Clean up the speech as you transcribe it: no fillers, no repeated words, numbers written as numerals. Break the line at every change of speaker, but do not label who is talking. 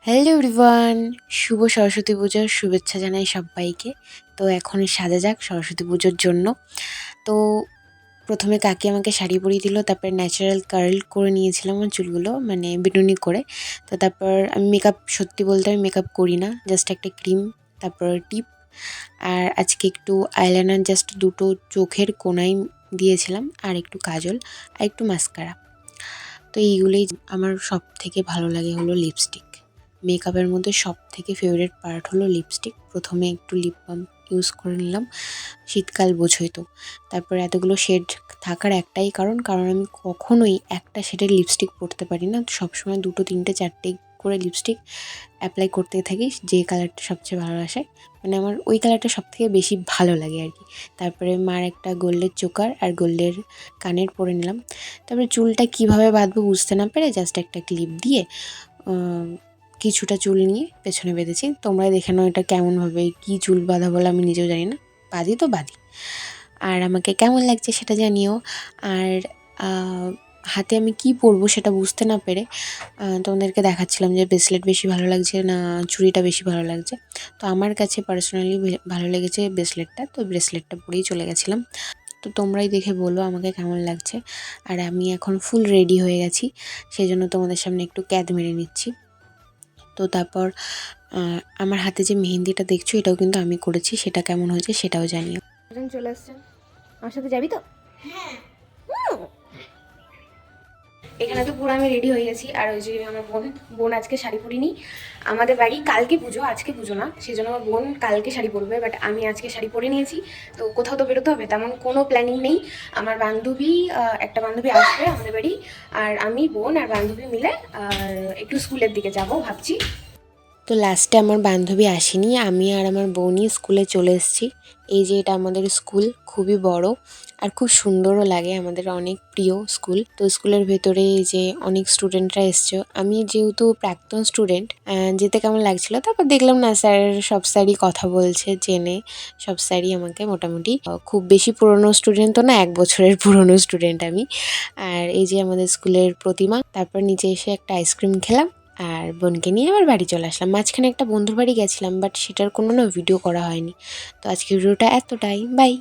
Hello everyone, শুভ সরস্বতী পূজার শুভেচ্ছা জানাই সব্বাইকে। তো এখন সাজা যাক সরস্বতী পুজোর জন্য। তো প্রথমে কাকি আমাকে শাড়ি পরিয়ে দিল, তারপর ন্যাচারাল কার্ল করে নিয়েছিলাম আমার চুলগুলো, মানে বিনুনি করে। তো তারপর আমি মেকআপ, সত্যি বলতে আমি মেকআপ করি না, জাস্ট একটা ক্রিম, তারপর টিপ, আর আজকে একটু আইলাইনার জাস্ট দুটো চোখের কোণায় দিয়েছিলাম, আর একটু কাজল, আর একটু মাস্কারা। তো এইগুলোই আমার সবথেকে ভালো লাগে হলো লিপস্টিক। মেকআপের মধ্যে সবথেকে ফেভারিট পার্ট হলো লিপস্টিক। প্রথমে একটু লিপ বাম ইউজ করে নিলাম, শীতকাল বোঝোই তো। তারপরে এতগুলো শেড থাকার একটাই কারণ আমি কখনোই একটা শেডের লিপস্টিক পরতে পারি না। সবসময় দুটো, তিনটে, চারটে করে লিপস্টিক অ্যাপ্লাই করতে থাকি, যে কালারটা সবচেয়ে ভালো আসে, মানে আমার ওই কালারটা সবথেকে বেশি ভালো লাগে আর কি। তারপরে মার একটা গোল্ডের চোকার আর গোল্ডের কানের পরে নিলাম। তারপরে চুলটা কীভাবে বাঁধবো বুঝতে না পেরে জাস্ট একটা ক্লিপ দিয়ে কিছুটা চুল নিয়ে পেছনে বেঁধেছি। তোমরা দেখে নাও এটা কেমনভাবে কী চুল বাঁধা বলে, আমি নিজেও জানি না, বাঁধি তো বাঁধি। আর আমাকে কেমন লাগছে সেটা জানিও। আর হাতে আমি কি পরবো সেটা বুঝতে না পেরে তোমাদেরকে দেখাচ্ছিলাম যে ব্রেসলেট বেশি ভালো লাগছে না চুড়িটা বেশি ভালো লাগছে। তো আমার কাছে পার্সোনালি ভালো লেগেছে ব্রেসলেটটা, তো ব্রেসলেটটা পরেই চলে গেছিলাম। তো তোমরাই দেখে বলো আমাকে কেমন লাগছে। আর আমি এখন ফুল রেডি হয়ে গেছি, সেই জন্য তোমাদের সামনে একটু ক্যাদ মেরে নিচ্ছি। তো তারপর আমার হাতে যে মেহেন্দিটা দেখছো এটাও কিন্তু আমি করেছি, সেটা কেমন হয়েছে সেটাও জানিও।
চলে আসছেন, আমার সাথে যাবি তো? এখানে তো পুরো আমি রেডি হয়ে গেছি। আর ওই যে আমার বোন আজকে শাড়ি পরিনি। আমাদের বাড়ি কালকে পুজো, আজকে পুজো না, সেই জন্য আমার বোন কালকে শাড়ি পরবে, বাট আমি আজকে শাড়ি পরে নিয়েছি। তো কোথাও তো বেরোতে হবে, তেমন কোনো প্ল্যানিং নেই। আমার বান্ধবী, একটা বান্ধবী আসবে আমাদের বাড়ি, আর আমি, বোন আর বান্ধবী মিলে আর একটু স্কুলের দিকে যাব ভাবছি।
তো লাস্টে আমার বান্ধবী আসেনি, আমি আর আমার বোনই স্কুলে চলে এসেছি। এই যে এটা আমাদের স্কুল, খুবই বড় আর খুব সুন্দরও লাগে, আমাদের অনেক প্রিয় স্কুল। তো স্কুলের ভেতরে এই যে অনেক স্টুডেন্টরা এসছে। আমি যেহেতু প্রাক্তন স্টুডেন্ট, যেতে কেমন লাগছিল, তারপর দেখলাম না স্যার, সব স্যারই কথা বলছে, জেনে সব স্যারই আমাকে মোটামুটি, খুব বেশি পুরনো স্টুডেন্ট তো না, 1 বছরের পুরনো স্টুডেন্ট আমি। আর এই যে আমাদের স্কুলের প্রতিমা। তারপর নিচে এসে একটা আইসক্রিম খেলাম আর বোনকে নিয়ে আবার বাড়ি চলে আসলাম। মাঝখানে একটা বন্ধুর বাড়ি গেছিলাম, বাট সেটার কোনো ভিডিও করা হয়নি। তো আজকের ভিডিওটা এতটাই, বাই।